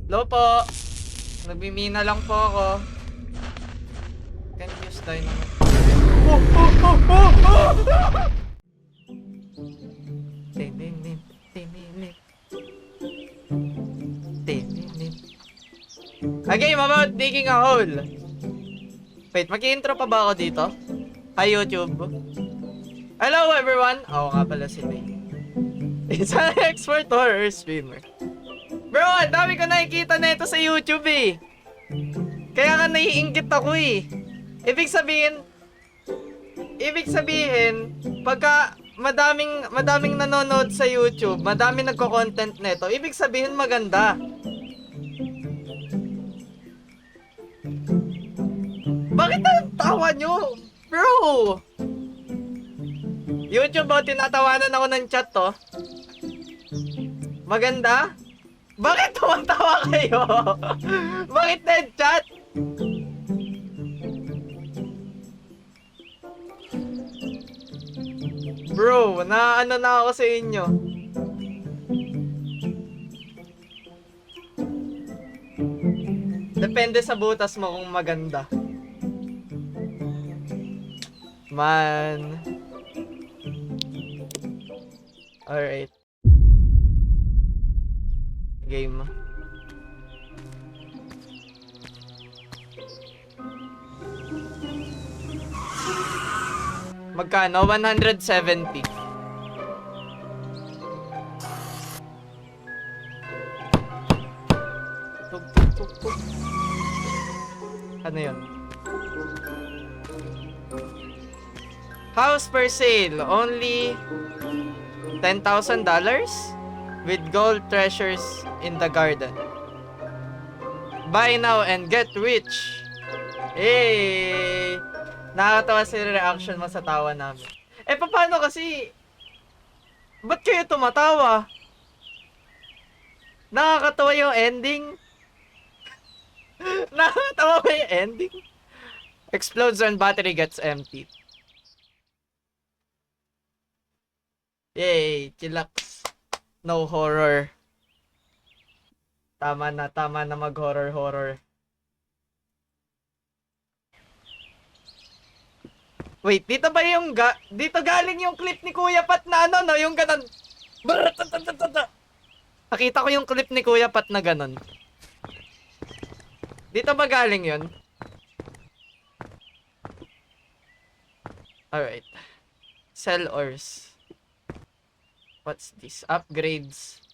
Hello po. Nagmimina lang po ako. Can't use dynamite. Tininim, tininim. Tininim. A game about digging a hole. Wait, mag-intro pa ba ako dito? Hi YouTube. Hello everyone. Oo nga pala si Tay. It's an expert horror streamer. Bro, ang dami ko nakikita na ito sa YouTube eh. Kaya nga naiinggit ako eh. Ibig sabihin, pagka madaming nanonood sa YouTube, madaming nagko-content nito, ibig sabihin maganda. Bakit ang tawa nyo? Bro! YouTube, tinatawanan ako ng chat to. Maganda? Bakit tumatawa kayo? Bakit dead chat? Bro, naano na ako sa inyo. Depende sa butas mo kung maganda. Man. Alright. Game. Magkano? 170. Tug, tug, tug, tug. Ano yun? House for sale. Only $10,000 with gold treasures in the garden. Buy now and get rich. Hey! Nakakatawa si reaction mo sa tawa namin. Eh, paano kasi? Ba't kayo tumatawa? Nakakatawa yung ending? Nakakatawa ba yung ending? Explodes when battery gets empty. Yay! Chillax. No horror. Tama na mag-horror. Wait, dito ba yung dito galing yung clip ni Kuya Pat na ano, no? Yung ganon. Nakita ko yung clip ni Kuya Pat na ganon. Dito ba galing yun? Alright. Sell ores. What's this? Upgrades.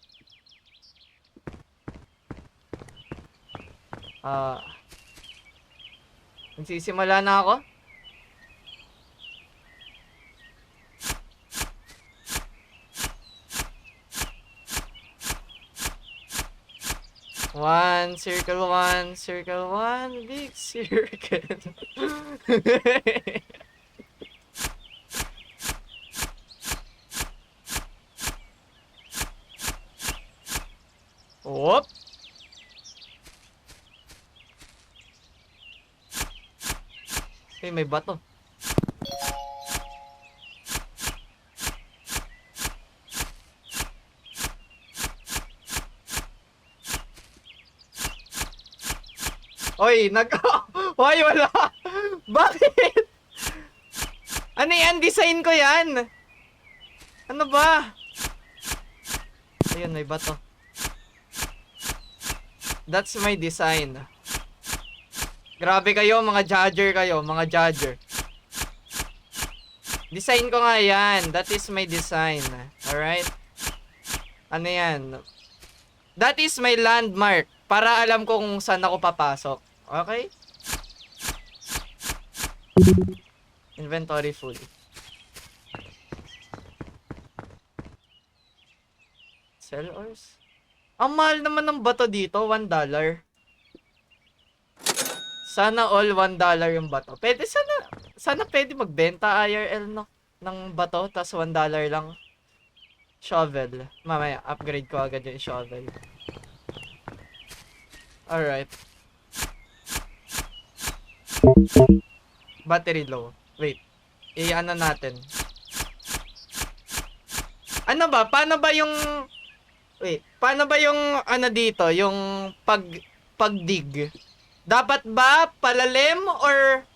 Nagsisimula na ako? One circle, one big circle. Whoop. Hey, may bato. Oy, Hoy, wala. Bakit? Ano yan? Design ko yan. Ano ba? Ayun, may bato. That's my design. Grabe kayo, mga judger kayo, mga judger. Design ko nga yan. That is my design. Alright? Ano yan? That is my landmark. Para alam ko kung saan ako papasok. Okay? Inventory full. Sell ores? Ang mahal naman ng bato dito, $1. Sana all $1 yung bato. Pwede sana pwede magbenta IRL no ng bato tas $1 lang. Shovel. Mamaya upgrade ko agad yung shovel. Alright. Battery low. Wait. Ano natin? Ano ba? Paano ba yung Wait, paano ba yung ano dito, yung pagdig? Dapat ba palalim or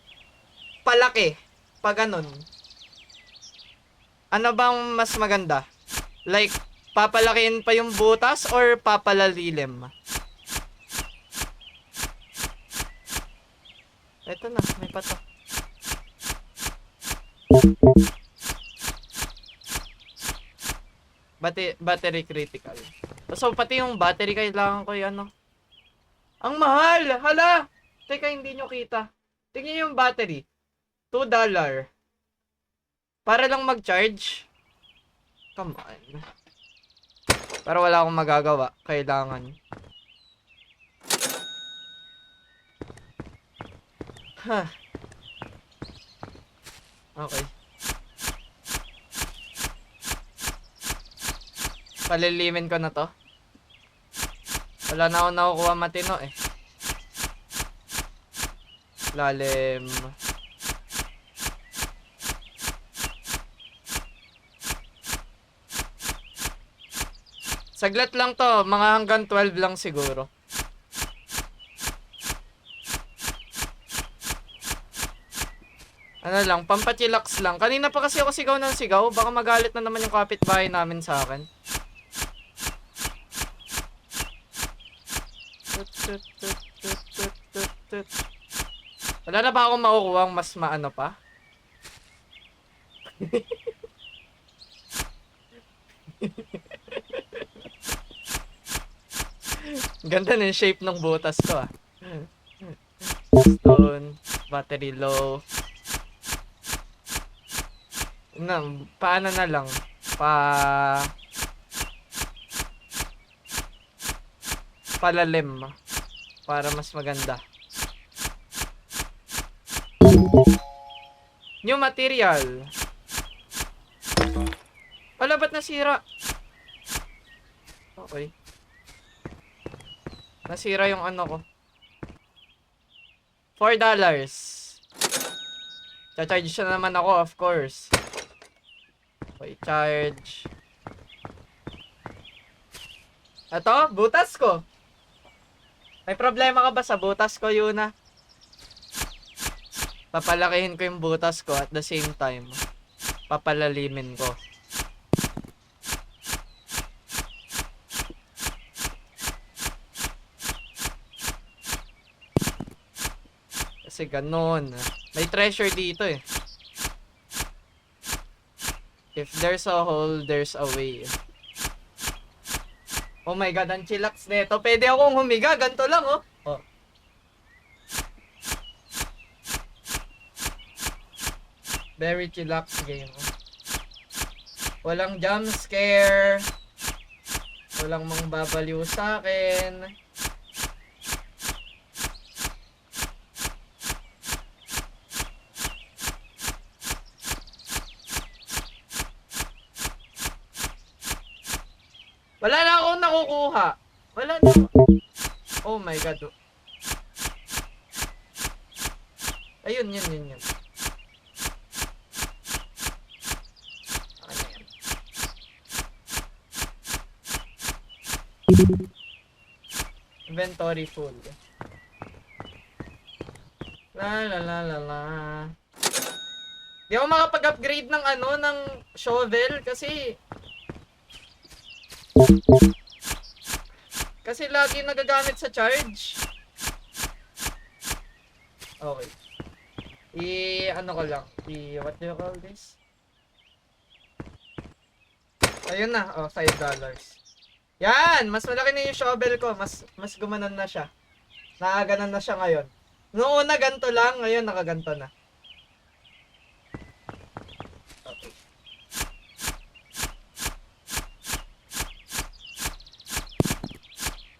palaki? Pag ganun. Ano bang mas maganda? Like, papalakihin pa yung butas or papalalilim? Eto na, may pato. Battery critical. So, pati yung battery kailangan ko yung ano. Ang mahal! Hala! Teka, hindi nyo kita. Tingnan yung battery. $2. Para lang mag-charge. Come on. Pero wala akong magagawa. Kailangan. Huh. Okay. Palilimin ko na to. Wala na akong nakukuha matino eh. Lalim. Saglit lang to. Mga hanggang 12 lang siguro. Ano lang, pampachillax lang. Kanina pa kasi ako sigaw ng sigaw. Baka magalit na naman yung kapitbahay namin sa akin. Wala na ba akong makukuha ang mas maano pa? Ganda na yung shape ng butas ko ah. Stone, battery low. Paano na lang? Palalim. Para mas maganda. New material. Wala, ba't nasira? Okay. Nasira yung ano ko. $4. Cha-charge siya naman ako, of course. Okay, charge. Ito, butas ko. May problema ka ba sa butas ko, Yuna? Papalakihin ko yung butas ko at the same time. Papalalimin ko. Kasi ganun. May treasure dito eh. If there's a hole, there's a way. Oh my god, ang chillax nito. Pwede akong humiga, ganito lang oh. Oh. Very chillax game. Walang jump scare. Walang mangbabaliw sa akin. Wala na akong nakukuha. Wala na. Oh my god. Ayun, yun. Okay na yan. Inventory full. La. Di ako makapag-upgrade ng ano, ng shovel kasi lagi nagagamit sa charge. Okay. Ano ko lang. What do you call this? Ayun na. Oh, $5. Yan! Mas malaki na yung shovel ko. Mas gumanon na siya. Nakaganon na siya ngayon. Noong una ganito lang. Ngayon nakaganto na. Okay.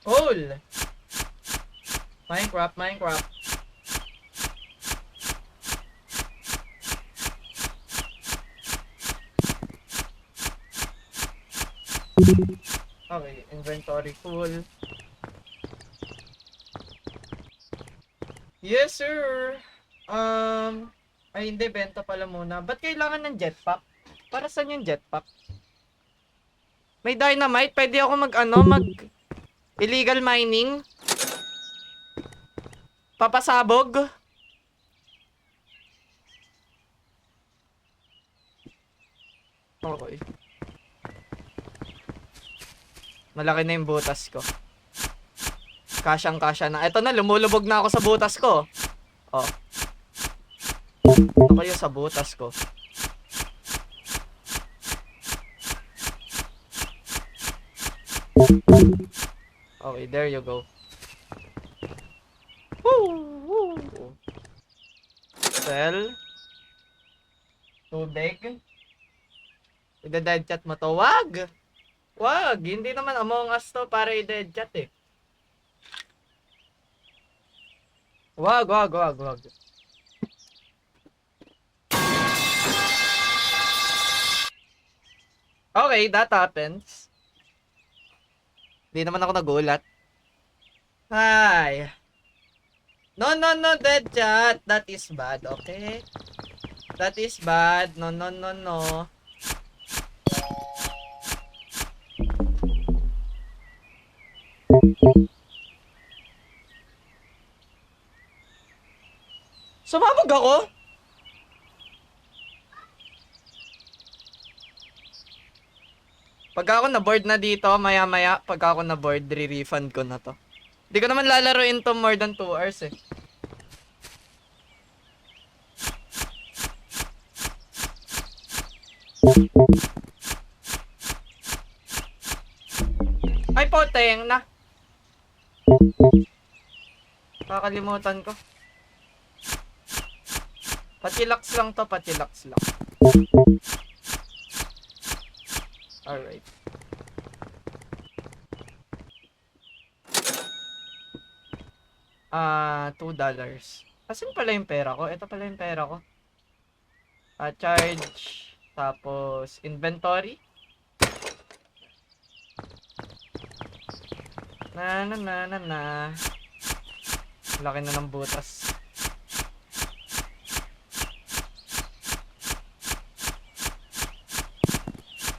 Hole! Minecraft. Okay, inventory full. Yes, sir. Ay hindi, benta pala muna. Ba't kailangan ng jetpack? Para saan yung jetpack? May dynamite. Pwede ako mag illegal mining. Papasabog. Okay. Malaki na yung butas ko. Kasyang-kasya na. Eto na, lumulubog na ako sa butas ko. Oh. Ano kayo sa butas ko? Okay, there you go. Woo! Woo! Well. Tubig. I-dead chat mo to. Wag! Wag! Hindi naman Among Us to para i-dead chat eh. Wag. Okay, that happens. Hindi naman ako nagulat. Hi. No, dead chat. That is bad, okay? That is bad. No. Sumabog ako? Pagka ako na-board na dito, maya-maya, pagka ako na-board, re-refund ko na to. Hindi ko naman lalaroin to more than 2 hours eh. Ay, poteng na. Kakalimutan ko. Patilax lang to, patilax lang. Alright. $2. Asan pala yung pera ko? Ito pala yung pera ko. Charge. Tapos, inventory. Na. Laki na ng butas.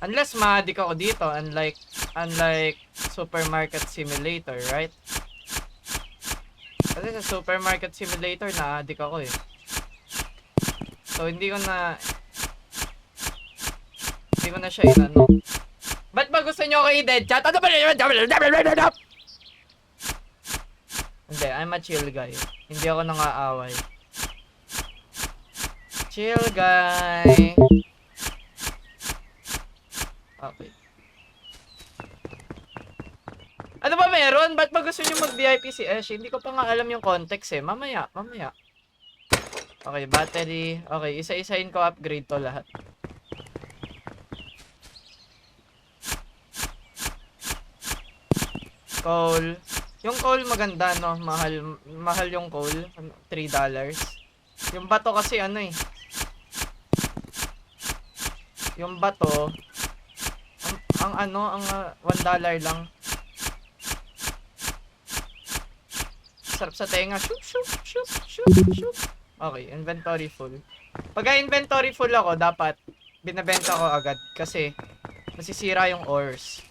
Unless ma-addict ako dito, unlike Supermarket Simulator, right? Kasi sa Supermarket Simulator, na-addict ako eh. So, hindi ko na siya inano. Ba't ba gusto nyo ako i-dead chat? Ano ba yun? Hindi, I'm a chill guy. Hindi ako nang-aaway. Chill guy. Okay. Ano ba meron? Ba't ba gusto nyo mag-VIP si Ash? Hindi ko pa nga alam yung context eh. Mamaya. Okay, battery. Okay, isa-isahin ko upgrade to lahat. Coal. Yung coal maganda, no? Mahal yung coal. $3. Yung bato kasi ano eh. Yung bato, ang $1 lang. Sarap sa tenga. Shoop. Okay, inventory full. Pagka inventory full ako, dapat binebenta ko agad kasi masisira yung ores.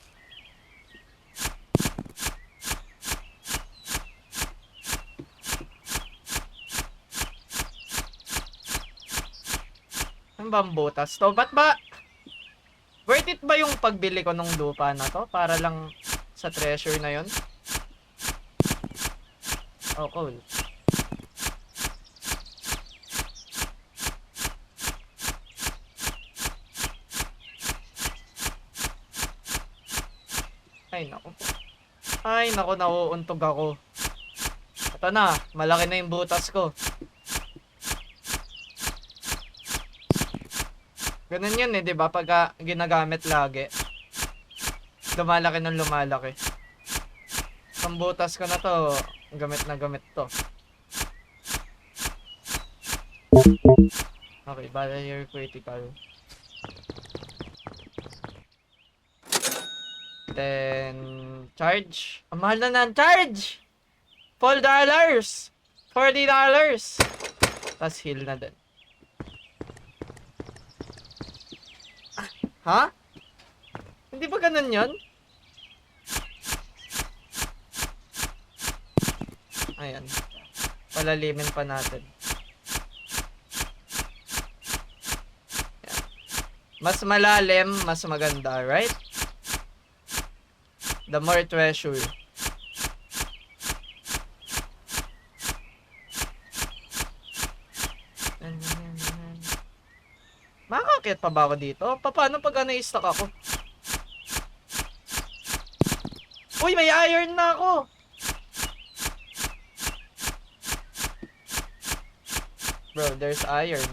Ang bambutas to. Ba't ba? Worth it ba yung pagbili ko ng lupa na to? Para lang sa treasure na yon? Oh, cool. Ay, naku, nauuntog ako. Ito na, malaki na yung butas ko. Ganun yun eh, di ba? Pagka ginagamit lagi, lumalaki ng lumalaki. Ang butas ko na to, gamit na gamit to. Okay, barrier critical. Then, charge. Ang mahal na ng charge! $4! $40! Tapos heal na din. Ha? Hindi ba ganun yun? Ayan. Palalimin pa natin. Ayan. Mas malalim, mas maganda, right? The more treasure. Makakakit pa ba ako dito? Paano pag na-stuck ako? Uy, may iron na ako! Bro, there's iron.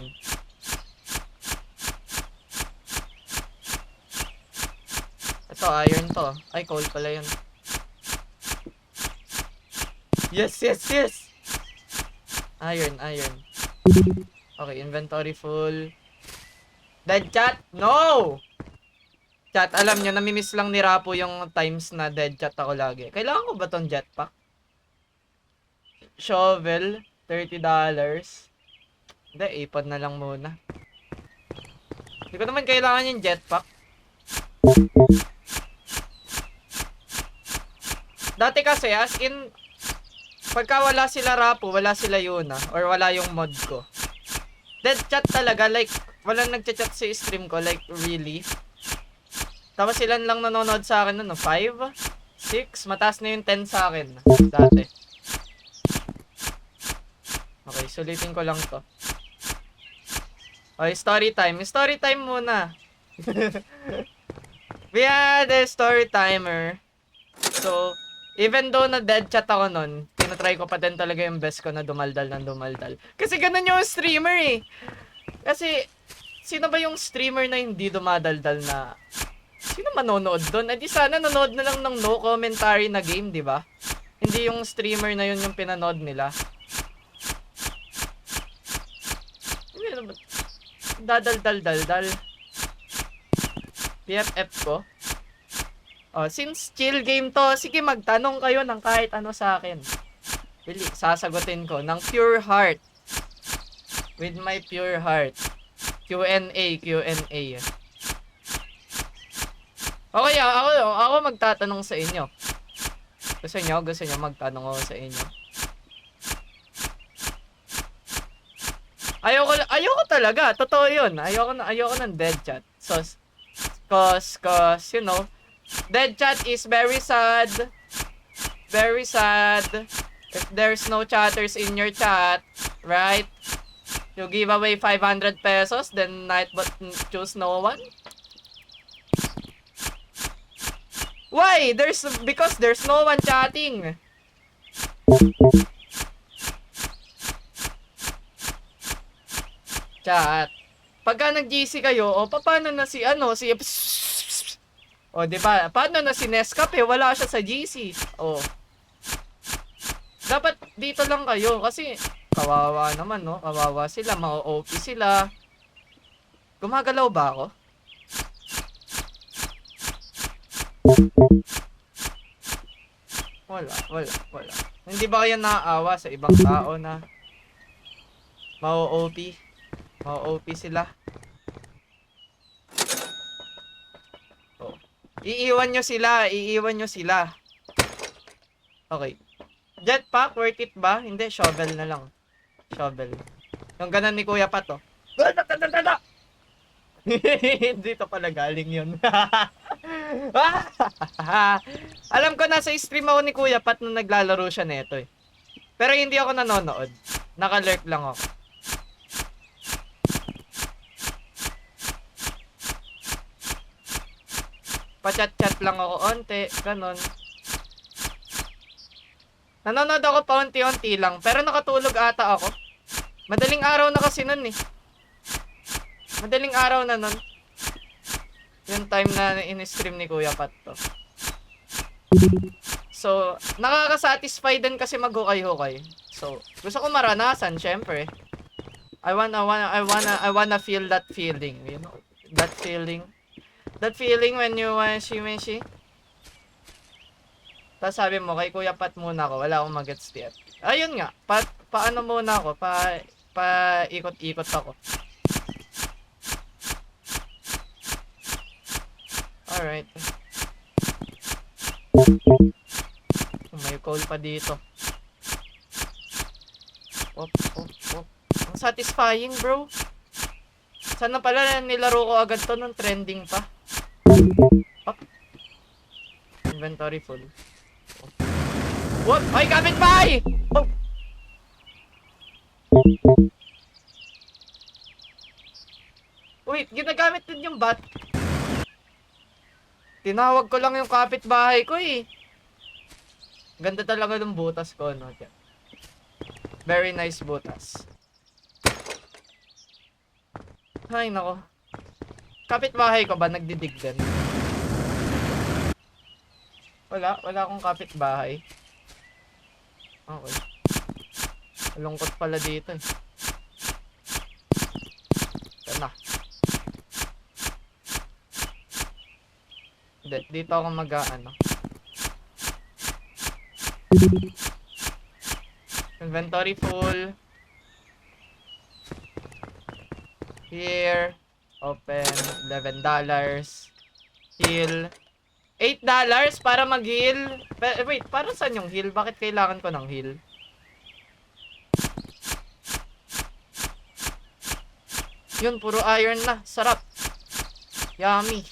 Ito, iron to. Ay, coal pala yun. Yes, yes, yes! Iron. Okay, inventory full. Dead chat? No! Chat, alam nyo, namimiss lang ni Rapo yung times na dead chat ako lagi. Kailangan ko ba tong jetpack? Shovel, $30. Hindi, ipad na lang muna. Hindi ko naman kailangan yung jetpack. Dati kasi, as in, pagka wala sila Rapo, wala sila Yuna, or wala yung mod ko. Dead chat talaga, like, walang nagchat-chat sa stream ko, like, really. Tapos ilan lang nanonood sa akin, no? 5? 6? Mataas na yung 10 sa akin, dati. Okay, sulitin ko lang to. Okay, story time. Story time muna. We had a story timer. So, even though na dead chat ako nun, tinatry ko pa din talaga yung best ko na dumaldal ng dumaldal. Kasi ganun yung streamer eh. Kasi, sino ba yung streamer na hindi dumadaldal na... Sino manonood doon? Eh di sana nanood na lang ng no commentary na game, di ba? Hindi yung streamer na yun yung pinanood nila. Dadal-dal-dal-dal. PFF ko. Oh, since chill game to, sige magtanong kayo ng kahit ano sa akin. Bili, sasagutin ko ng pure heart. With my pure heart. Q&A. Okay, ako magtatanong sa inyo. Gusto nyo magtanong ako sa inyo. Ayoko talaga, totoo yun. Ayoko ng dead chat. So, cause, you know, dead chat is very sad. Very sad. If there's no chatters in your chat, right? You give away 500 pesos, then Nightbot choose no one? Why? Because there's no one chatting. Chat. Pagka nag-GC kayo, o paano na si o di ba? Paano na si Nescafe? Wala siya sa GC. O. Dapat dito lang kayo kasi kawawa naman, no? Kawawa sila, ma-OP sila. Gumagalaw ba ako? Wala. Hindi ba kayo naaawa sa ibang tao na ma-OP? Ma-OP sila. Oh. Iiwan nyo sila. Okay. Jetpack, worth it ba? Hindi, shovel na lang. Shovel. Yung ganun ni Kuya Pat, oh. Dito pala galing yun. Alam ko nasa stream ako ni Kuya Pat nung naglalaro siya neto eh. Pero hindi ako nanonood. Naka-lurk lang ako. Pa-chat-chat lang ako onte, ganon. Nanonood ako paunti-unti lang, pero nakatulog ata ako. Madaling araw na kasi nun eh. Madaling araw na nun. Yung time na in-stream ni Kuya Pat to. So, nakaka-satisfy din kasi mag-hukay-hukay. So, gusto ko maranasan, syempre. I wanna feel that feeling, you know? That feeling. That feeling when you wishy. Tapos sabi mo, kay Kuya Pat muna ako, wala akong mag-gets yet. Ayun nga, paano muna ako, ikot-ikot ako. Alright. May call pa dito. Op. Ang satisfying, bro. Sana pala nilaro ko agad to nung trending pa. Op. Inventory full. What? Ay, kapitbahay! Oh! Wait, ginagamit din yung bat. Tinawag ko lang yung kapitbahay ko eh. Ganda talaga ng butas ko, no? Very nice butas. Ay, nako. Kapitbahay ko ba nagdidig din? Wala akong kapitbahay. Okay. Malungkot pala dito eh. Ito na. Dito ako mag-ano. Inventory full. Here. Open. $11. Heal. $8 para mag-heal. Wait, para saan yung heal? Bakit kailangan ko ng heal? Yun, puro iron na. Sarap. Yummy.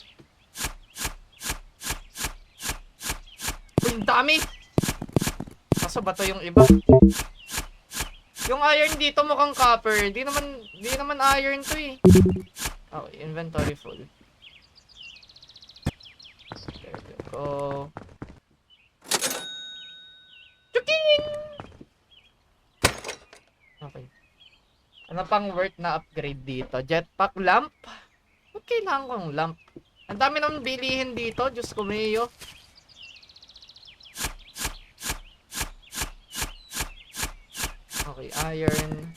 Uy, ang dami! Kaso bato yung iba. Yung iron dito mukhang copper. Di naman iron to eh. Okay, inventory full. There we go. Chuking! Okay. Ano pang worth na upgrade dito? Jetpack lamp? Ba't kailangan ko ng lamp? Ang dami naman bilihin dito. Diyos ko, Mayo. Okay, iron.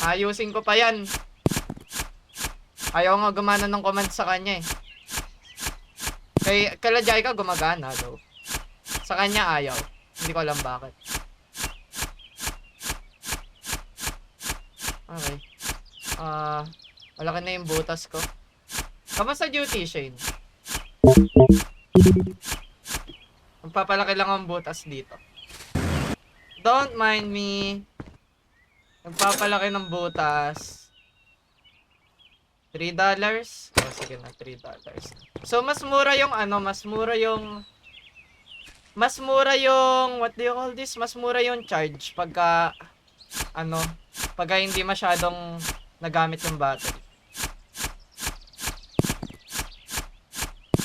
Ayusin ko pa yan. Ayaw nga gumana ng command sa kanya eh. Kala Jaika gumagana daw. Sa kanya ayaw. Hindi ko alam bakit. Okay. Malaki na yung butas ko. Kamusta duty, Shane? Magpapalaki lang ang butas dito. Don't mind me. Magpapalaki ng butas. $3? Oh, sige na, $3. So, mas mura yung what do you call this? Mas mura yung charge pagka, pagka hindi masyadong nagamit yung battery.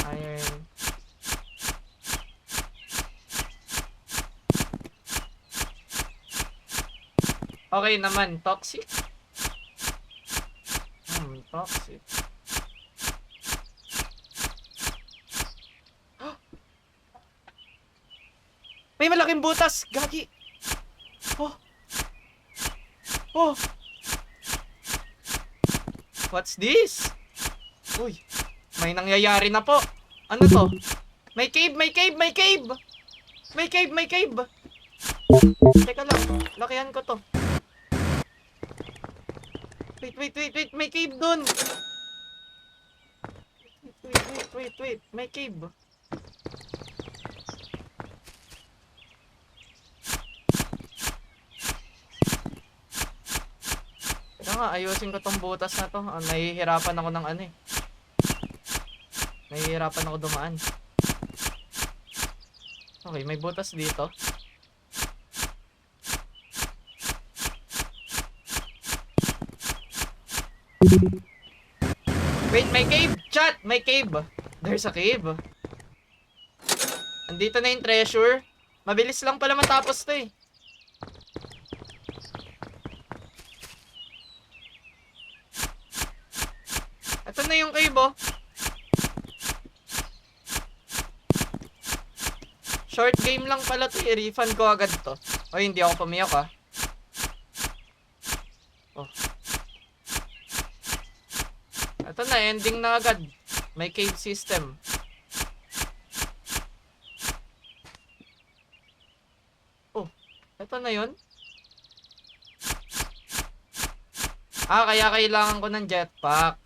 Iron. Okay naman, toxic. Toxic. May malaking butas, gagi. Oh. What's this? Uy, may nangyayari na po. Ano to? May cave. Teka lang, lakihan ko to. Wait, may cave dun. Wait, may cave. Teka nga, ayusin ko tong butas na to. Nahihirapan ako ng Nahihirapan ako dumaan. Okay, may butas dito. Wait, may cave! Chat! May cave! There's a cave. Andito na yung treasure. Mabilis lang pala matapos to eh. Ito na yung cave oh. Short game lang pala to eh. Refund ko agad to. O hindi ako pumiyak ah. Oh. Ito na, ending na agad. May cave system. Oh, ito na yun. Kaya kailangan ko ng jetpack.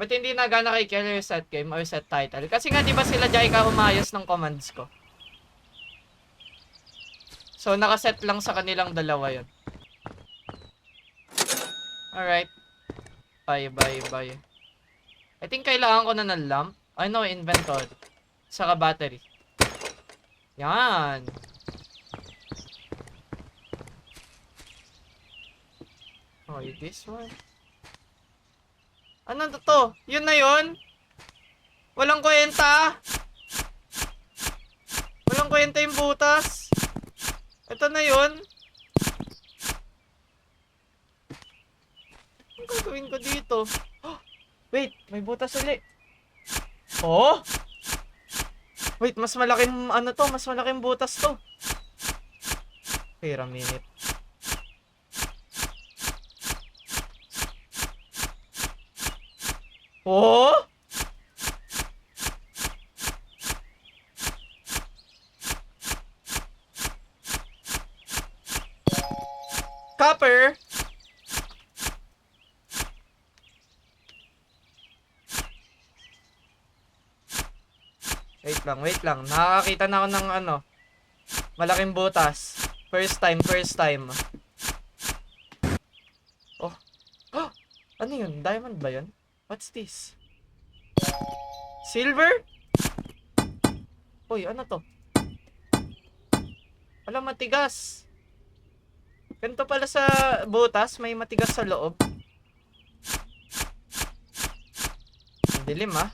Ba't hindi nagana kay Killer set game or set title? Kasi nga di ba sila Jaika umayos ng commands ko? So nakaset lang sa kanilang dalawa yun. Alright. Bye. I think kailangan ko na ng lamp. Ay no, inventory. Saka battery. Yan. Okay, this one. Ano to? Yun na yun? Walang kwenta? Walang kwenta yung butas? Ito na yun? Anong gagawin ko dito? Oh, wait, may butas ulit. Oh? Wait, mas malaking ano to? Mas malaking butas to. Wait a minute. Oh? Copper? Wait lang. Nakakita na ako ng ano. Malaking butas. First time. Oh. Oh! Ano yun? Diamond ba yun? What's this? Silver? Uy, ano to? Wala, matigas. Ganito pala sa butas, may matigas sa loob. Ang dilim ah.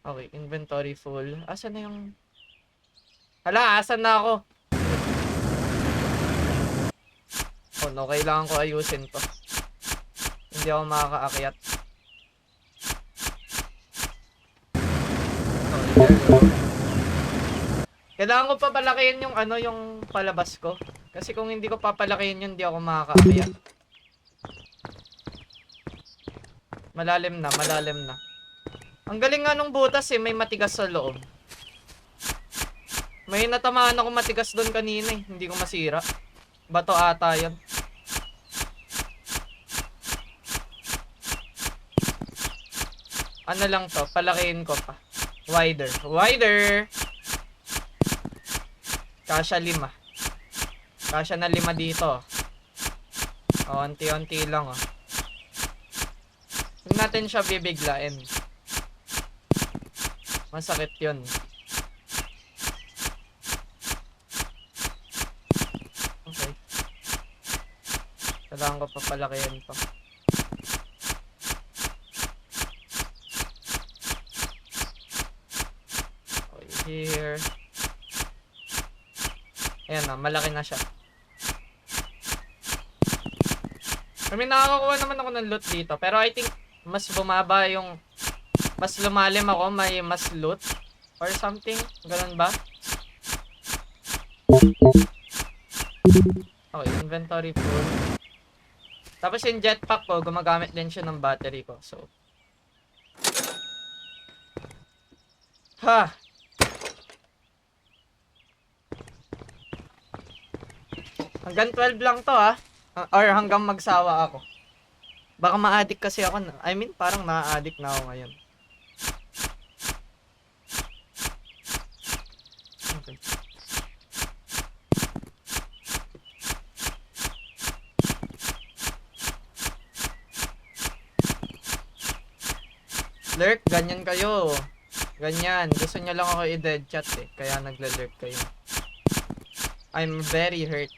Okay, inventory full. Asan na yung... Hala, asan na ako? Oh no, kailangan ko ayusin to. Hindi ako makakaakyat. Okay, kailangan ko papalakihin yung ano, yung palabas ko. Kasi kung hindi ko papalakihin yun, hindi ako makakaakyat. Malalim na. Ang galing nga nung butas eh, may matigas sa loob. May natamaan ako matigas doon kanina eh, hindi ko masira. Bato ata yan. Ano lang to, palakihin ko pa. Wider. Kasya 5. Kasya na 5 dito. O, unti-unti lang oh. Huwag natin siya bibiglain. Masakit yun. Okay. Kailangan ko papalakihin to. Okay, here. Ayan na, malaki na siya. I mean, nakakakuha naman ako ng loot dito. Pero I think, mas bumaba yung... Mas lumalim ako, may mas loot. Or something. Ganun ba? Okay, inventory full. Tapos yung jetpack ko, gumagamit din siya ng battery ko. So... Ha! Hanggang 12 lang to ah. Or hanggang magsawa ako. Baka ma-addict kasi ako. I mean, parang na-addict na ako ngayon. Okay. Lurk, ganyan kayo. Ganyan. Gusto nyo lang ako i-dead chat eh. Kaya nagle-lurk kayo. I'm very hurt.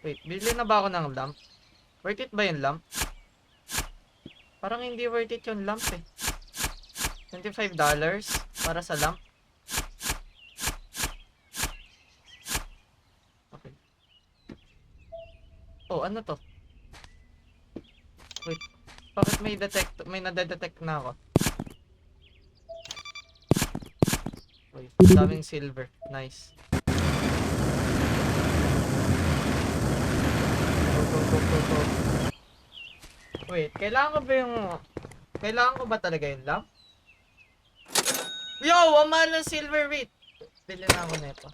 Wait, bili na ba ako ng lamp? Worth it ba yung lamp? Parang hindi worth it yung lamp eh. $25 para sa lamp. Okay. Oh, ano to? Wait, bakit may nade-detect na ako? Wait, daming silver. Nice. Go. Wait, kailangan ko ba talaga yung lamp? Yo, ang mahal ng silver rate. Bili na ako nito.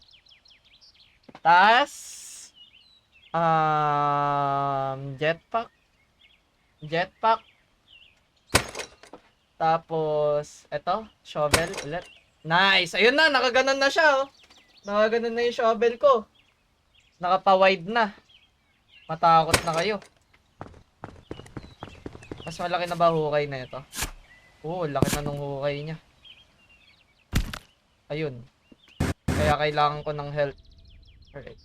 Tas, jetpack. Jetpack. Tapos, eto, shovel ulit. Nice! Ayun na, nakaganon na siya, oh. Nakaganon na yung shovel ko. Nakapa-wide na. Matakot na kayo. Mas malaki na ba hukay na ito? Oo, laki na nung hukay niya. Ayun. Kaya kailangan ko ng health. Alright.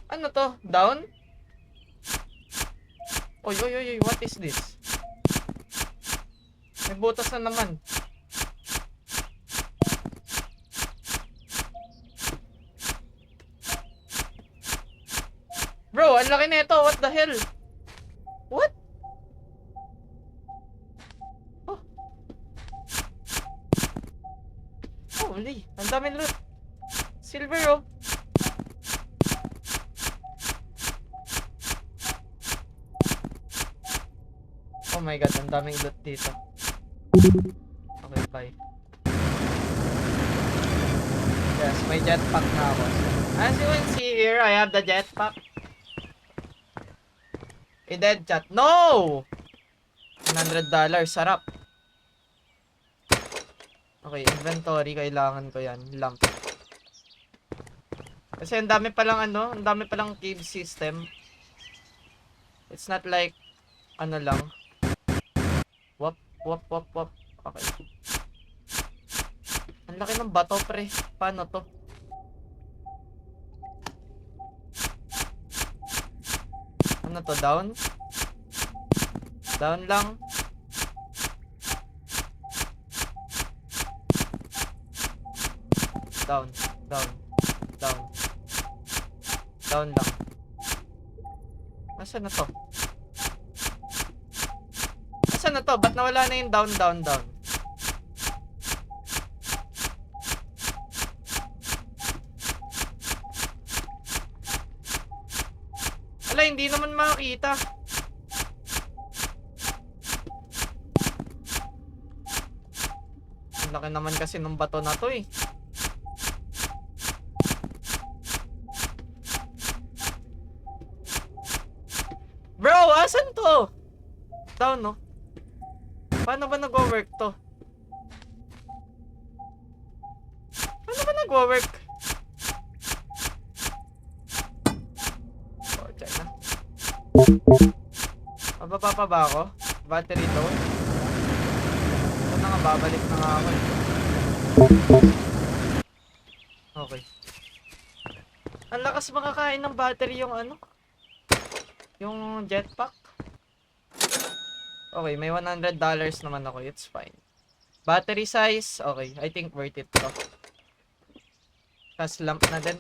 Ano to? Down? Oy, oy, oy, what is this? May butas na naman. Bro, ang laki na ito. What the hell? What? Oh. Holy, ang daming loot. Silver, oh. Oh my god, ang daming loot dito. Okay, bye. Yes, may jetpack na ako. As you can see here, I have the jetpack. I-dead chat. No! $100. Sarap. Okay, inventory. Kailangan ko yan. Lamp. Kasi ang dami palang ano, ang dami palang cave system. It's not like, ano lang. Wop, wop, wop, wop. Okay. Ang laki ng bato, pre. Paano to? Ano to? Down? Down lang. Down. Down. Down. Down lang. Nasaan na to? Nasaan na to? Ba't nawala na yung down, down, down? Ala, hindi naman makakita. Ang laki naman kasi ng bato na to eh. Bro, asan to? Down, no? Paano ba nag-work to? Paano ba nag-work? Oh, check na. Mababa pa ba ako? Battery low? Ito na nga, babalik na nga ako eh. Okay. Ang lakas makakain ng battery yung ano? Yung jetpack. Okay, may $100 naman ako. It's fine. Battery size, okay. I think worth it to. Tapos lamp na din.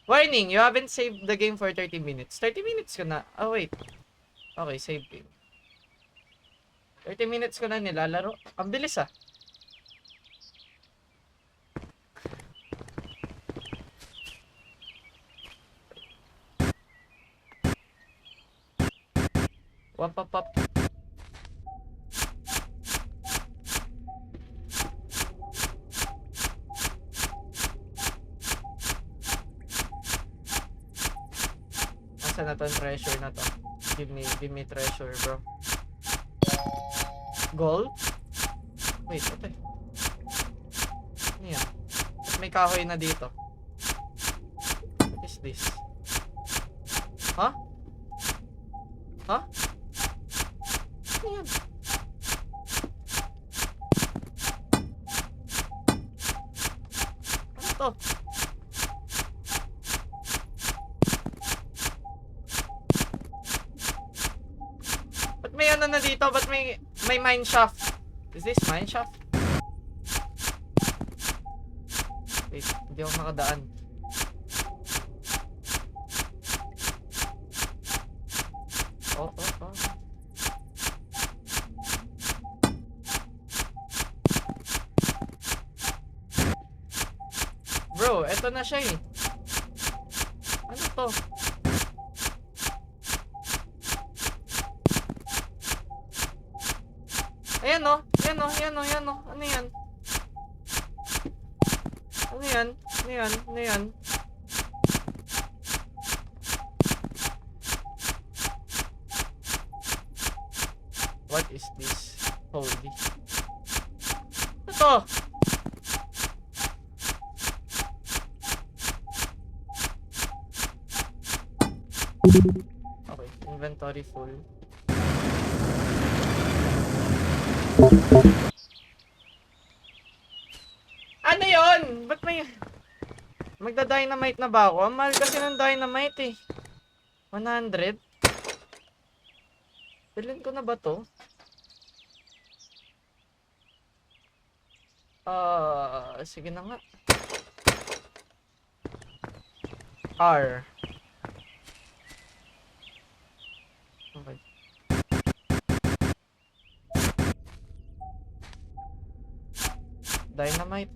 Warning, you haven't saved the game for 30 minutes. 30 minutes ko na. Oh, wait. Okay, save game. 30 minutes ko na nilalaro. Ang bilis ah. Wap, wap, wap. Nasaan na to ang treasure na to? Give me treasure, bro. Gold? Wait, ito eh. Ano yan? May kahoy na dito. What is this? Huh? Huh? Ano yan? Ano to? Ba't may ano na dito? Ba't may mine shaft? Is this mine shaft? Wait, hindi ako makadaan. Oh, oh, oh. Bro, eto Ito na siya eh. Ano to? Ayan o. Ayan o. Ayan o. Ayan o. Ano yan? Ano yan? Ano yan? Ano yan? What is this? Holy. Ito! Okay, inventory full. Ano yon? Ba't may... Magda-dynamite na ba ako? Ang mahal kasi ng dynamite eh. 100? Bilhin ko na ba to? Sige na nga. R. Okay. Dynamite.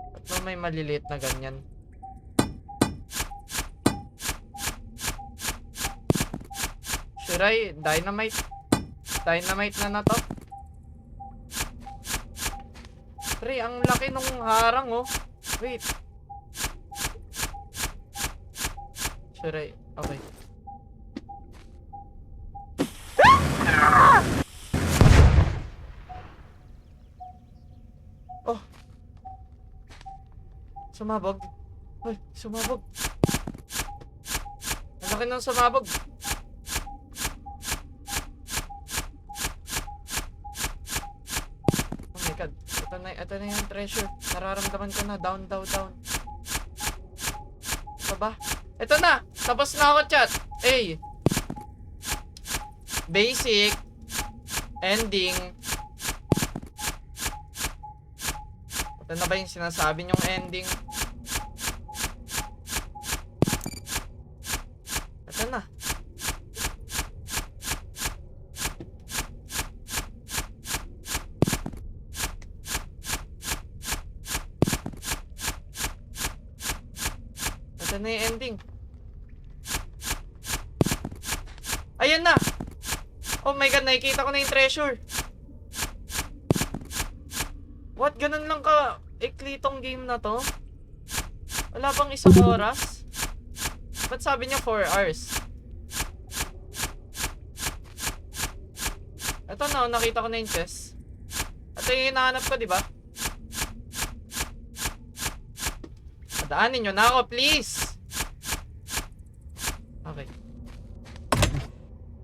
Ba't ba may maliliit na ganyan? Should I dynamite? Dynamite na to? Pre, ang laki nung harang oh. Wait. Should I? Okay. Oh. Sumabog. Ay, sumabog. Ang laki nung sumabog. Oh my god. Ito na yung treasure. Nararamdaman ko na. Down, down, down. Ito ba? Ito na! Tapos na ako, chat. Hey. Basic. Ending. Ito na ba yung sinasabi nyong ending? Ito na. Ito na yung ending. Ayan na! Oh my god, nakikita ko na yung treasure. What? Ganun lang ka ikli tong game na to? Wala bang isang oras? Ba't sabi niya 4 hours? Ito na, nakita ko na yung chest. Ito yung hinahanap ko, diba? Padaanin nyo na ako, please! Okay.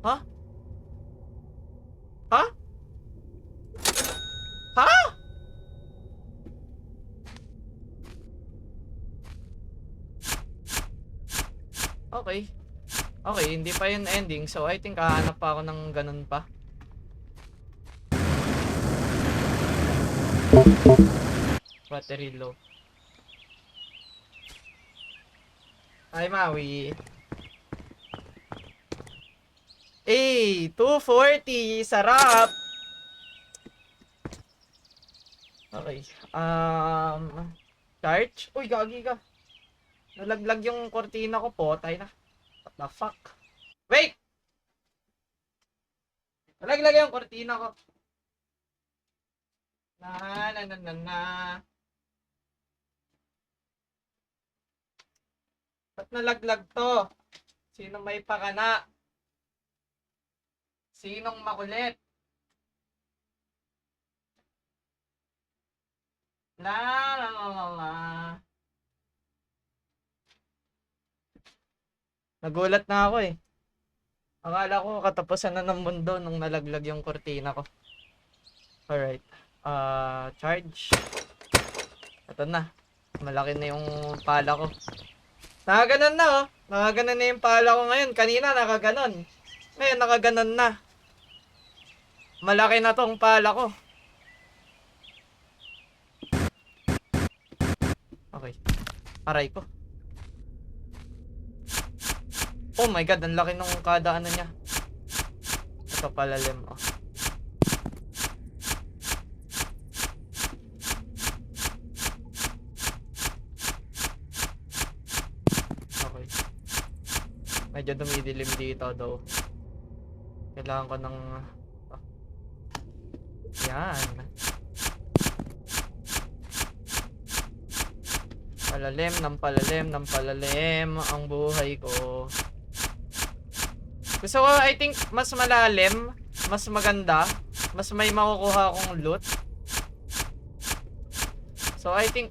Ha? Ha? Ha? Okay. Okay, hindi pa yun ending. So, I think hahanap pa ako ng ganun pa. Battery low. Ay, Maui. Eh, 240. Sarap. Okay. Charge? Uy, gagi ka. Nalaglag yung kortina ko po. Tayo na. What the fuck? Wait! Nalaglag yung kortina ko. Na. Ba't nalaglag to? Sinong may pakana? Sinong makulit? La. Nagulat na ako eh. Akala ko katapusan na ng mundo nung nalaglag yung kortina ko. Alright. Charge. Ito na. Malaki na yung pala ko. Nakaganon na oh. Nakaganon na yung pala ko ngayon. Kanina nakaganon. Ngayon nakaganon na. Malaki na tong pala ko. Okay. Aray ko. Oh my god, ang laki nung kada ano niya. Ito palalim oh. Medyo dumidilim dito though. Kailangan ko ng... Yan. Palalim ng palalim ng palalim ang buhay ko. Gusto ko, I think, mas malalim, mas maganda, mas may makukuha akong loot. So, I think,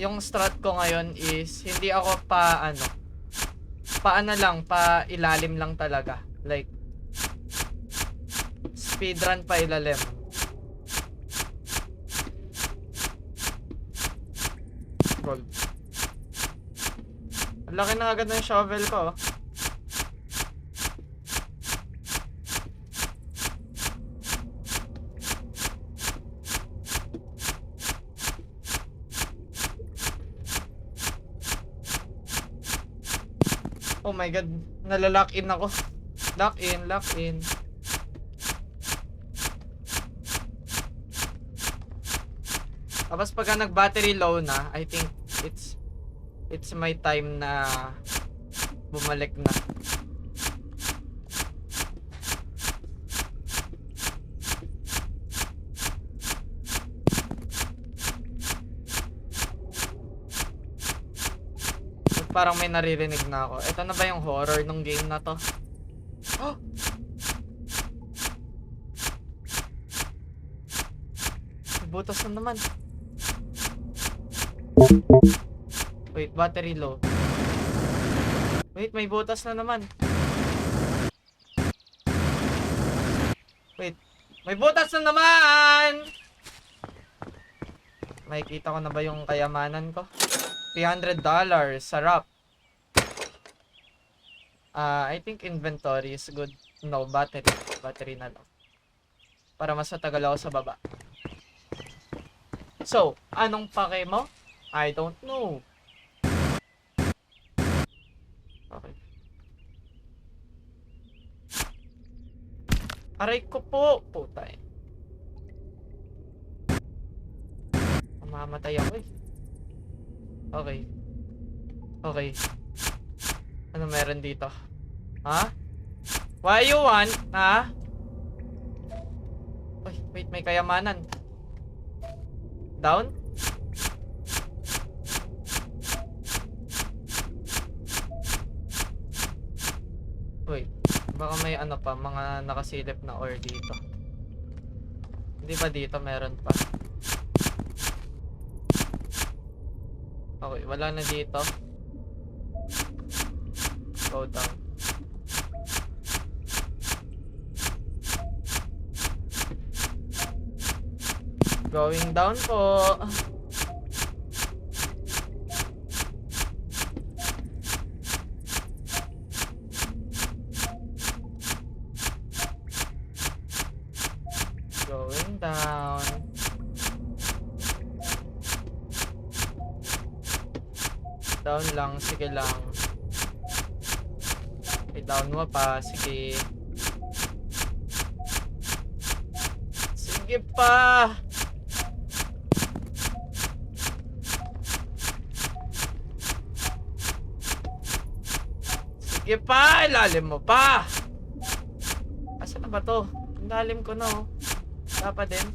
yung strat ko ngayon is, hindi ako pa ilalim lang talaga. Like, speedrun pa ilalim. Gold. Ang laki na agad ng shovel ko. Oh my god, nalalock in ako. Lock in, lock in. Tapos pagka nag-battery low na, I think it's my time na bumalik na. Parang may naririnig na ako. Ito na ba yung horror nung game na to? Oh! Butas na naman. Wait, battery low. Wait, may butas na naman. Wait, may butas na naman! Makikita ko na ba yung kayamanan ko? $300. Sarap. I think inventory is good. No, battery. Battery na lang. Para mas matagal ako sa baba. So, anong pake mo? I don't know. Okay. Aray ko po. Putay. Mamamatay ako eh. Okay. Okay. Ano meron dito? Ha? What you want? Ha? Uy, wait, may kayamanan. Down? Wait, baka may ano pa, mga nakasilip na ore dito. Hindi ba dito meron pa? Okay, wala na dito. Go down. Going down po. Going down. Down lang, sige lang. I-down mo pa, sige. Sige pa. Sige pa, ilalim mo pa. Asa na ba to? Ang lalim ko na oh. Wala din.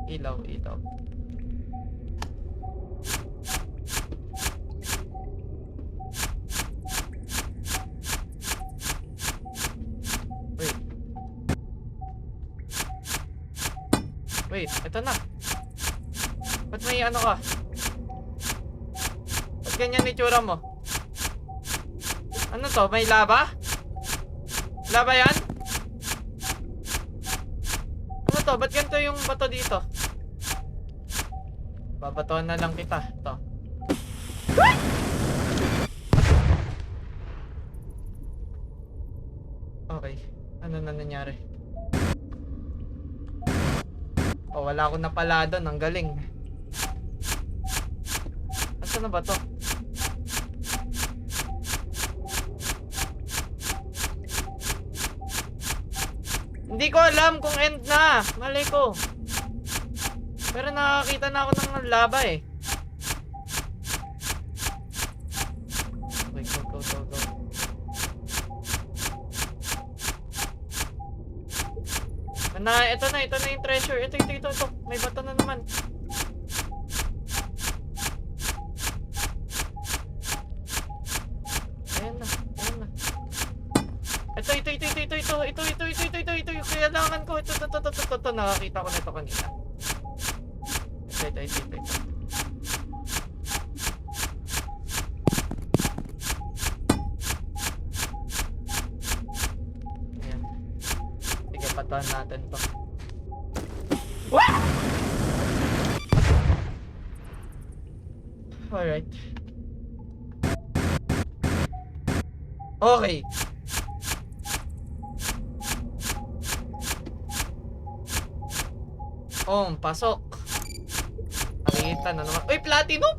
Ilaw, ilaw. Wait, ito na. Ba't may ano ka? Ba't ganyan itsura mo? Ano to? May lava? Lava yan? Ano to? Ba't ganito yung bato dito? Babatoan na lang kita. Ito. Okay. Ano na nangyari? Oh, wala akong napala doon. Ang galing. Asa na ba to? Hindi ko alam kung end na. Malay ko. Pero nakakita na ako ng lava eh. Ito na yung treasure. Ito. May bato na naman. Ayan na. Ito yung kailangan ko. Ito. Nakakita ko na ito kanina. Ito. Ayan. Sige, patahan natin to. Wah! Alright. Okay. Pasok. Nakita na naman. Uy, platinum!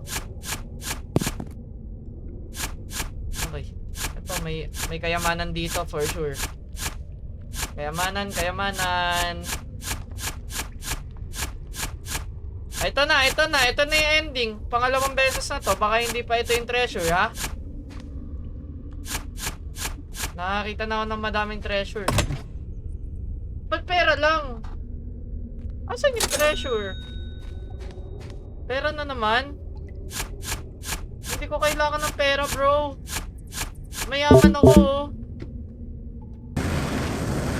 Okay. Ito, may kayamanan dito for sure. Kayamanan. Ito na yung ending. Pangalawang beses na to. Baka hindi pa ito yung treasure, ha? Nakakita na ako ng madaming treasure. Ba't pera lang? Asan yung treasure? Pera na naman? Hindi ko kailangan ng pera, bro. Mayaman ako, oh.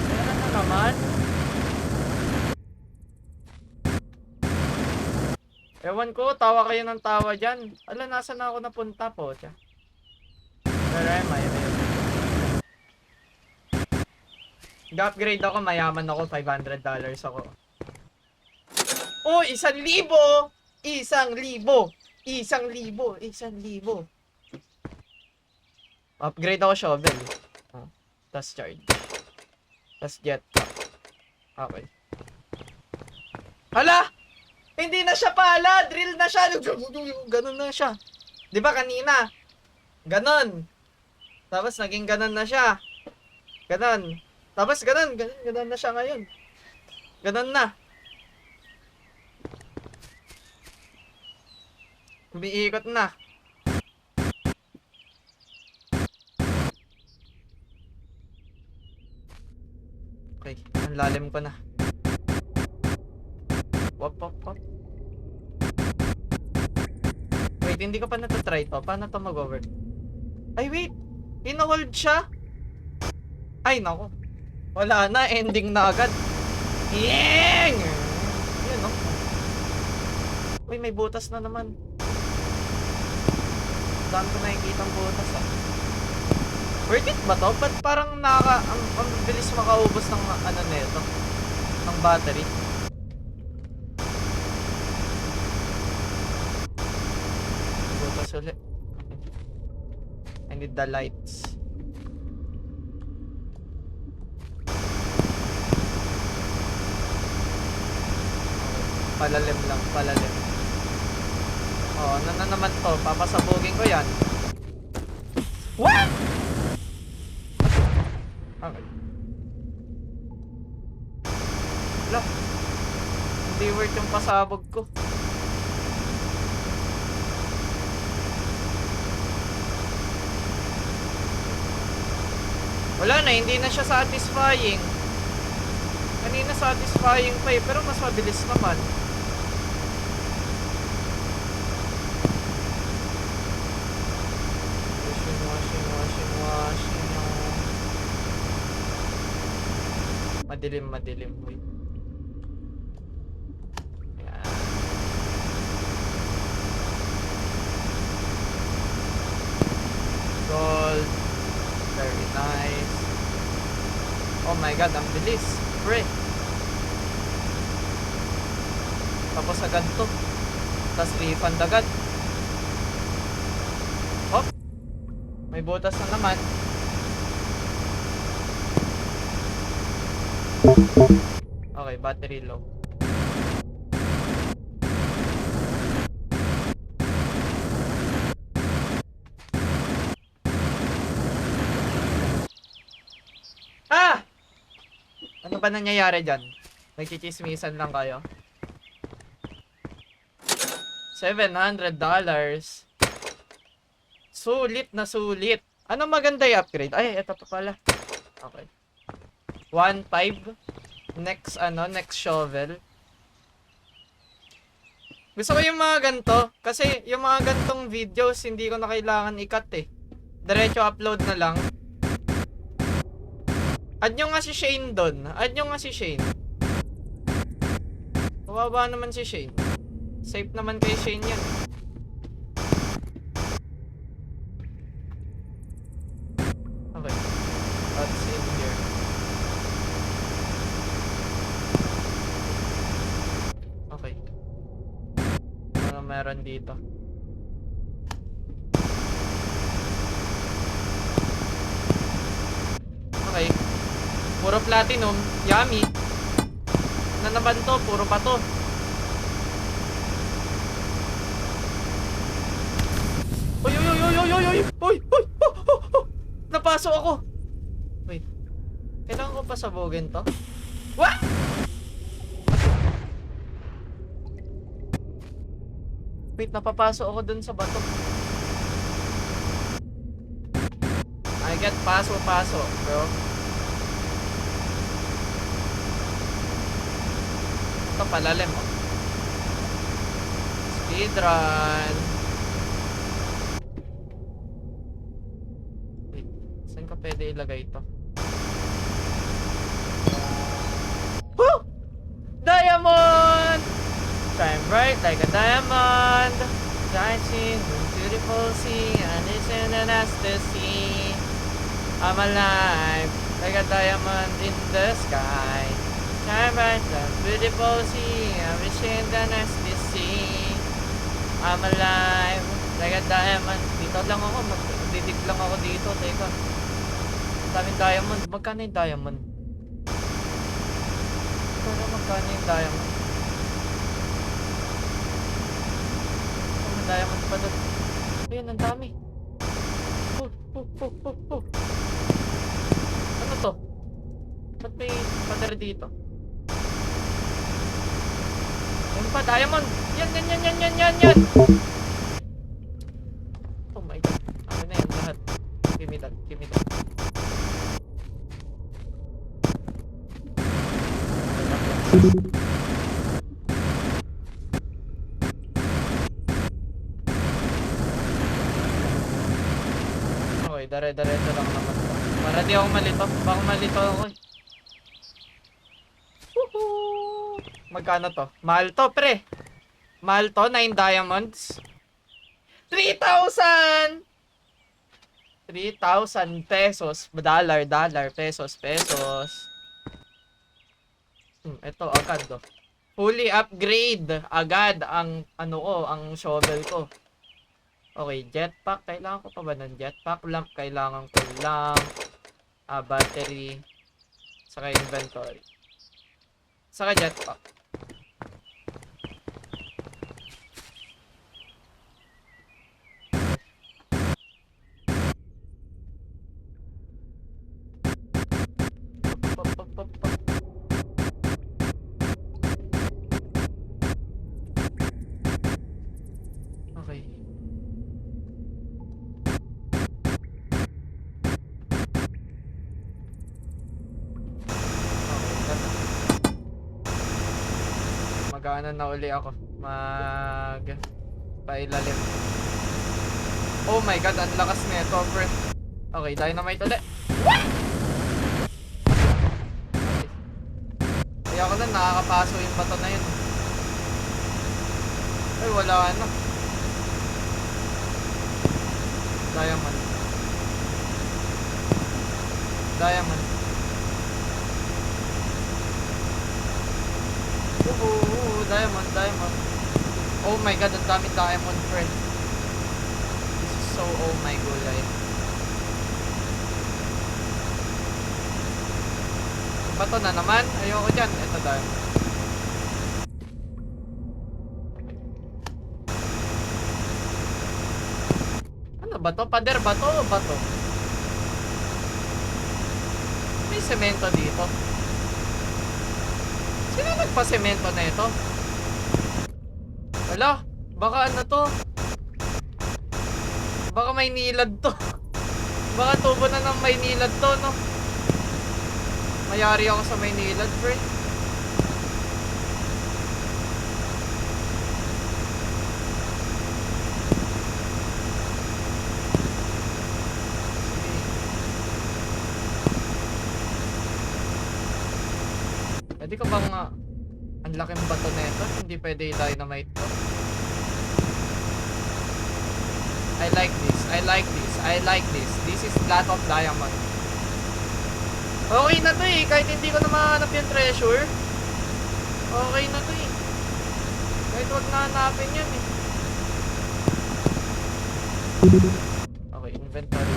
Pera na naman? Ewan ko, tawa kayo ng tawa dyan. Ala, nasa na ako napunta po, tiya. Where am I? Ga-upgrade ako, mayaman ako, $500 ako. Oh, 1,000! 1,000! Upgrade ako shovel. Tas charge. Tas jetpack. Okay. Hala! Hindi na siya pala! Drill na siya! Ganon na siya. Di ba kanina? Ganon. Tapos naging ganon na siya. Ganon. Tapos ganon na siya ngayon. Ganon na. Umiikot na. Okay, ang lalim ko na. Wop. Wait, hindi ko pa natatry to. Paano to mag-work? Ay, wait! Ino-hold siya? Ay, nako. Wala na, ending na agad. Yeng! Yun, no? Uy, may butas na naman. Daan ko nakikita ang butas, ah. Worth it ba to? Ba't parang ang bilis makaubos ng ano nito? Ng battery? Butas ulit. I need the lights. Palalim lang, palalim. Oh, ano na naman to? Papasabugin ko yan. What? Okay. Wala. Hindi worth yung pasabog ko. Wala na, hindi na siya satisfying. Kanina satisfying pa eh, pero mas mabilis naman. Washing. Madilim. Wait. Ayan. Gold. Very nice. Oh my god, ang bilis. Pre. Tapos agad to. Tapos refund agad. Hop. May butas na naman. Okay, battery low. Ah! Ano ba nangyayari dyan? Nagchichismisan lang kayo. $700. Sulit na sulit. Ano maganda i-upgrade? Ay, eto pa pala. Okay. 1.5. Next, next shovel. Gusto ko yung mga ganito. Kasi yung mga gantong videos, hindi ko na kailangan i-cut eh. Diretso upload na lang. Add nyo nga si Shane doon. Add nyo nga si Shane. Kawawa naman si Shane. Safe naman kay Shane yan. Okay. Let's in here. Okay. Ano meron dito? Okay. Puro platinum. Yummy. Ano naman to? Puro pa to. Uy, uy, uy, uy, uy, uy, uy, uy, uy, oh. Napasok ako. Wait. Kailangan ko pa sabugin to? What? Wait, napapasok ako dun sa bato. I get paso, bro. Ito palalim, oh. Speedrun. Wait, saan ka pwede ilagay ito? Woo! Diamond! Shine bright like a diamond. Dancing into the full sea. And it's in an ecstasy. I'm alive like a diamond in the sky. Shine bright like a beautiful sea. I'm wishing the ecstasy. I'm alive like a diamond. Dito lang ako. Magdidig lang ako dito. Teka. Daming diamond. Magkano yung diamond? Magkano yung diamond? Diamond pa doon. Ayun, ang dami. Ano to? Ba't may pader dito? Ayun pa, diamond! Yan! Oh my god. Ano na yan, lahat. Give me that. Okay, dare-diretso lang naman to. Para di ako malito. Baka malito ako eh. Woohoo! Magkano to? Mahal to, pre. Mahal to, 9 diamonds. 3,000! 3,000 pesos. Dollar, pesos. Ito, agad to. Fully upgrade. Agad ang, ang shovel ko. Okay, jetpack. Kailangan ko pa ba ng jetpack? Lamp, kailangan ko lamp. Battery. Saka inventory. Saka jetpack. Okay. Magana na uli ako. Pailalim. Oh my god, ang lakas nito, pre. Okay, dynamite ulit. Kaya ako na nakakapaso yung bato na yun. Ay, wala na. Diamond. Diamond. Oh my god, ang dami diamond, friend. This is so oh my gulay. Bato na naman. Ayoko dyan. Ito diamond. Ano ba to? Pader ba to o bato? May semento dito. Sino nagpa-semento na ito? Wala, baka ano to? Baka may nilad to. Baka tubo na ng may nilad to, no? Mayari ako sa may nilad, friend. Pwede ka bang ang laking bato neto? Hindi pwede i-dynamite to. I like this. I like this. I like this. This is lot of diamond. Okay na to eh. Kahit hindi ko na mahanap yung treasure. Okay na to eh. Kahit wag na hanapin yan eh. Okay, inventory.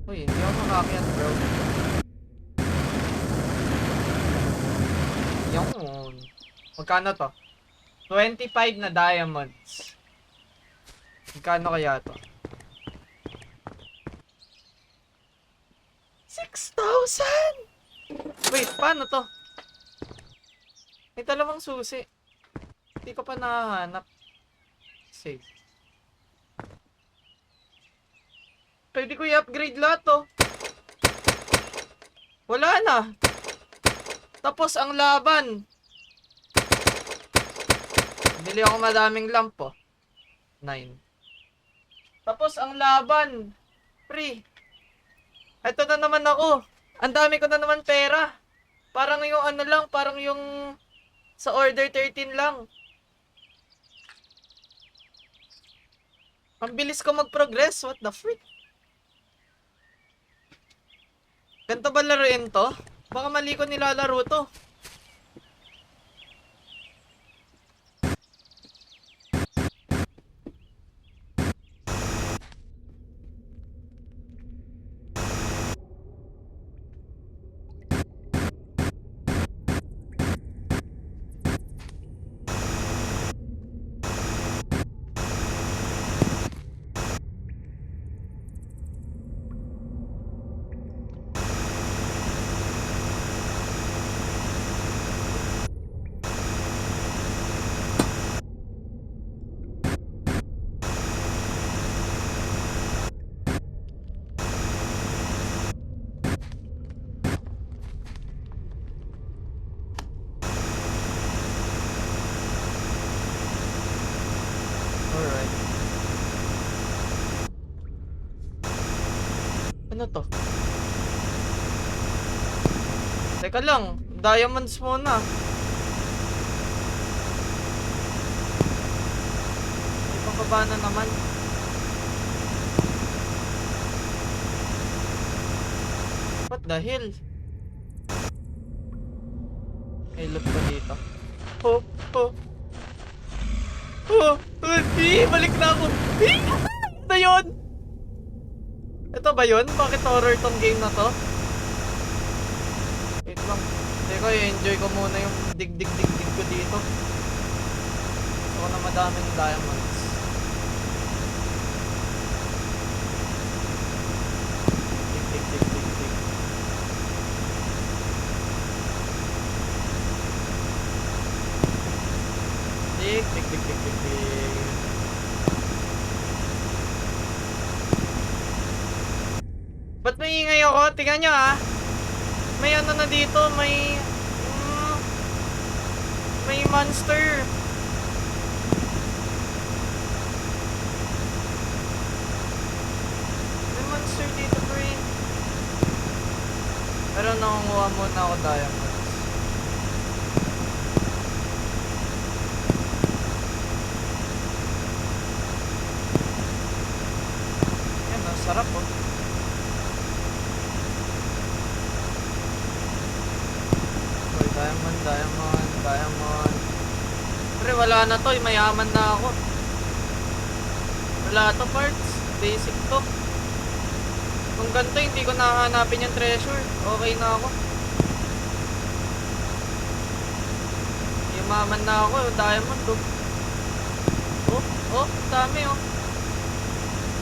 Uy, hindi ako makakyat bro. Yun. Magkano to? 25 na diamonds. Magkano kaya to? 6,000! Wait, paano to? May dalawang susi. Hindi ko pa nahanap. Save. Pwede ko i-upgrade lahat to. Wala na. Tapos ang laban. Bili ako madaming lamp oh. 9. Tapos ang laban. Free. Ito na naman ako. Ang dami ko na naman pera. Parang yung ano lang, parang yung sa order 13 lang. Ang bilis ko mag-progress. What the freak? Ganito ba laruin to? Baka mali ko nilalaro to. Alright. Ano to? Teka lang, diamonds muna. May pababa na naman. What the hell? May loot pa dito. Oh, oh. Oh, balik na ako. Ito yun. Ito ba yun? Bakit horror tong game na to? Wait lang. Teka, i-enjoy ko muna yung dig-dig-dig-dig ko dito. Gusto ko na madaming diamonds. Dig-dig-dig-dig-dig. Dig-dig-dig-dig-dig. Ba't may ingay ako? Tingnan nyo ah. May ano na dito, may monster. May monster dito, pre. Pero nakunguha muna ako diamonds. Yan oh, sarap oh. Diamond. Pre, wala na to. Mayaman na ako. Wala to parts. Basic to. Kung ganito, hindi ko nahanapin yung treasure. Okay na ako. Yumaman na ako. Diamond to. Oh, dami oh.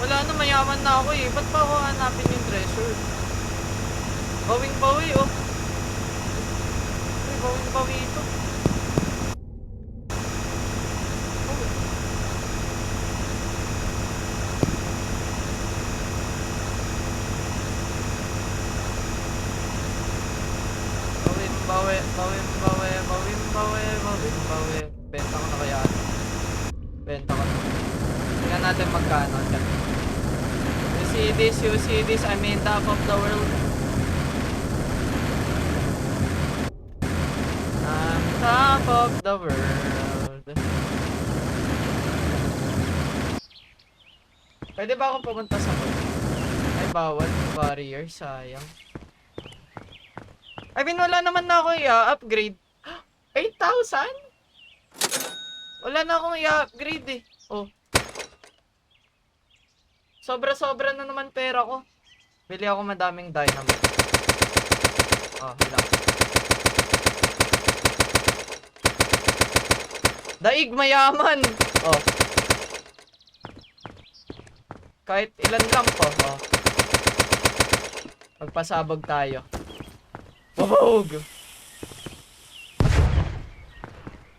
Wala na, mayaman na ako eh. Ba't pa ako hanapin yung treasure? Bawing-bawi oh. Bawing-bawi ito. Bawing-bawi. bawi. Benta ko na kaya. Benta ko na. Tingnan natin magkano. Check. You see this, I'm in top of the world. I'm top of the world. Pwede ba ako pumunta sa boat? Ay, bawal. Barrier, sayang. I mean, wala naman na ako i-upgrade. 8,000? Wala na akong i-upgrade eh. Oh. Sobra-sobra na naman pera ko. Bili ako madaming dynamite. Oh, wala. Daig mayaman! Oh. Kahit ilan lang po. Oh. Magpasabog tayo. Wabog!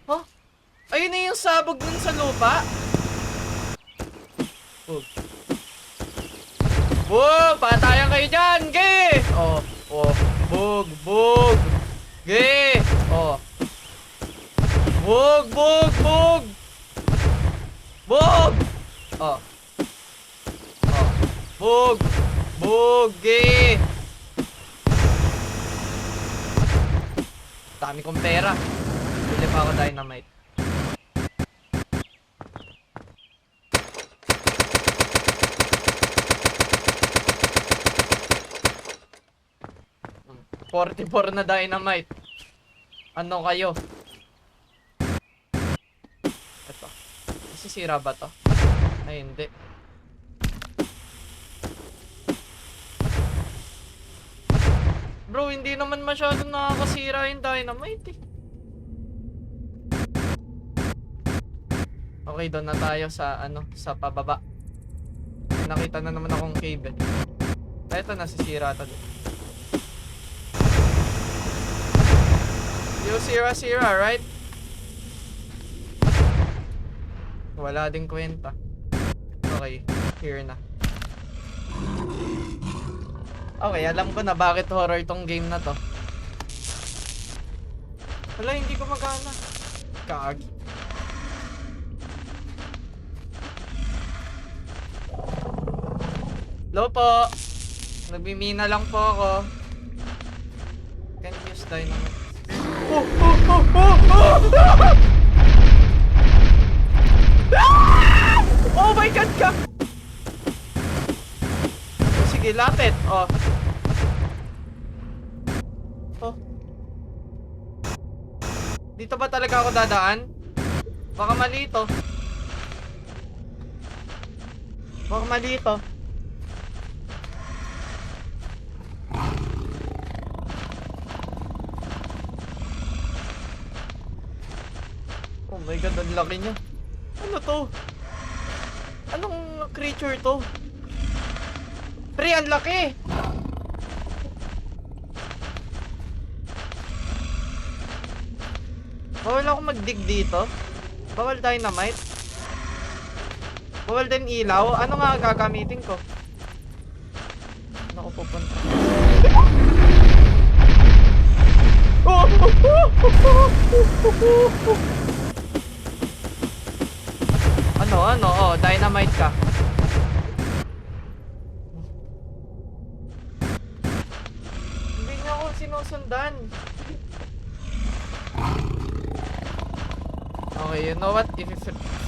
Oh? Ayun na yung sabog nun sa lupa? Bog. Bog! Patayan kayo dyan! Ge! Oh, oh. Bog, bog! Ge! Oh. Bog, bog, bog! Bog! Oh. Oh. Bog! Bog! Ge! Dami kong pera. Bili pa ako dynamite. $44 na dynamite. Ano kayo? Ito. Masisira ba to? Ay, hindi. Bro, hindi naman masyadong nakakasira yung dynamite eh. Okay, doon na tayo sa ano, sa pababa. May nakita na naman akong cave eh. Ito, nasisira to doon. You sira, right? Wala ding kwenta. Okay, here na. Okay, alam ko na bakit horror tong game na to. Wala, hindi ko magana. Kagi. Hello po. Nagmimina lang po ako. Can't use dynamite. Oh, oh, oh, oh, oh! Oh my god ka! Sige, lapit. Oh. Oh. Dito ba talaga ako dadaan? Baka mali ito. Baka mali ito. Oh my god, ang laki niya. Ano to? Anong creature to? Pre, ang laki! Bawal ako mag-dig dito? Bawal dynamite? Bawal din ilaw? Ano nga gagamitin ko? Ano ko pupunta? Ano? Oh, dynamite ka. Hindi niya ako sinusundan. Okay, you know what? If you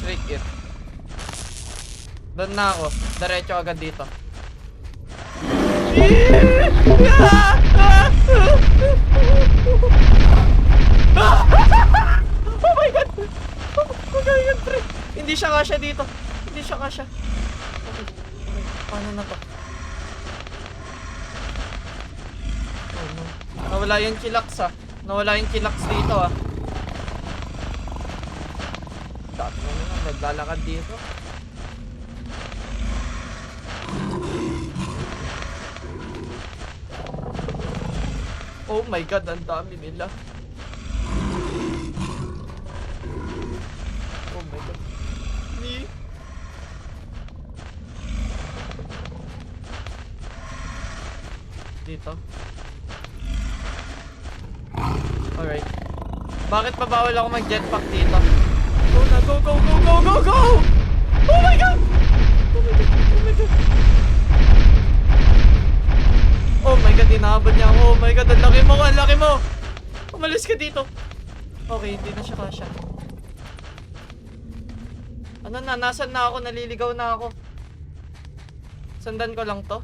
freak it. Doon na ako. Diretso agad dito. Oh my god! Oh my god, pre! Hindi siya kasya dito. Hindi siya kasya. Okay. Paano na to? Oh no. Nawala yung chillax ah. Nawala yung chillax dito ah. Dami mo na naglalakad dito. Oh my god, ang dami nila. Oh my god. Dito. Alright. Bakit pa bawal ako mag-jetpack dito? Go na, go, go, go, go, go, go! Oh my god! Oh my god, oh my god. Oh my god, inahabol niya ako. Oh my god, ang laki mo, ang laki mo! Umalis ka dito. Okay, hindi na siya kasya. Ano na, nasan na ako? Naliligaw na ako. Sundan ko lang to.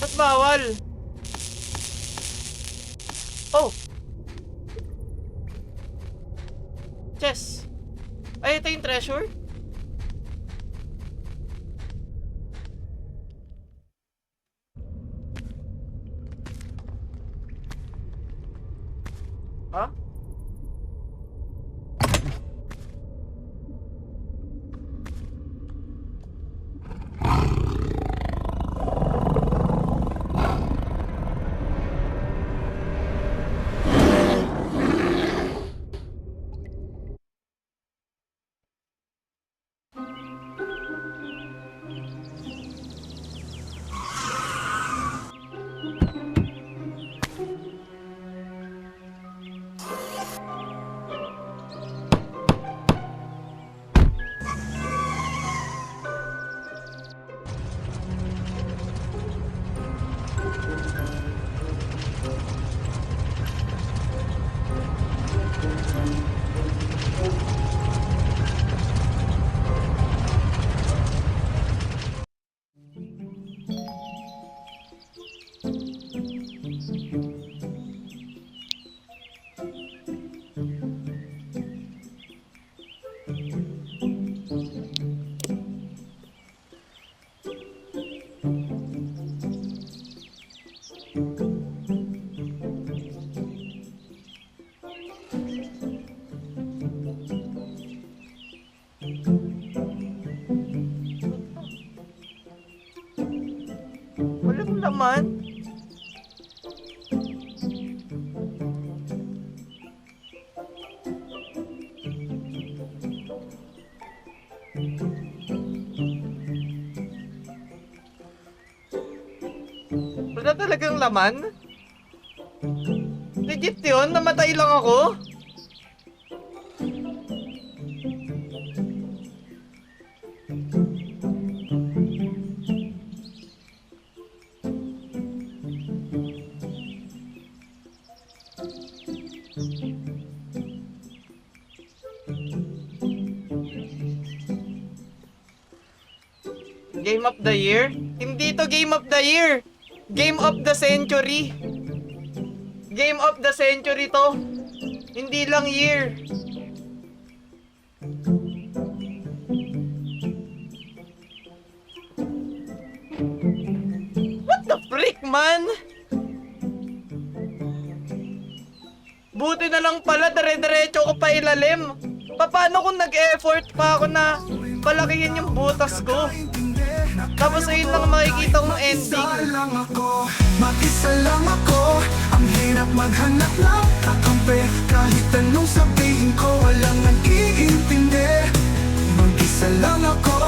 Ba't bawal? Oh! Chess! Ay, ito yung treasure? Ha? Walang laman. Wala talagang laman? Legit yun? Namatay lang ako? Game of the year? Hindi to game of the year! Game of the century! Game of the century to! Hindi lang year! What the frick, man? Buti na lang pala, dire-diretso ko pa ilalim. Paano kung nag-effort pa ako na palakihin yung butas ko? Tapos ayun lang makikita kong ending. Mag-isa lang ako, ang hirap maghanap ng kakampi. Kahit anong sabihin ko, walang nag-iintindi. Mag-isa lang ako,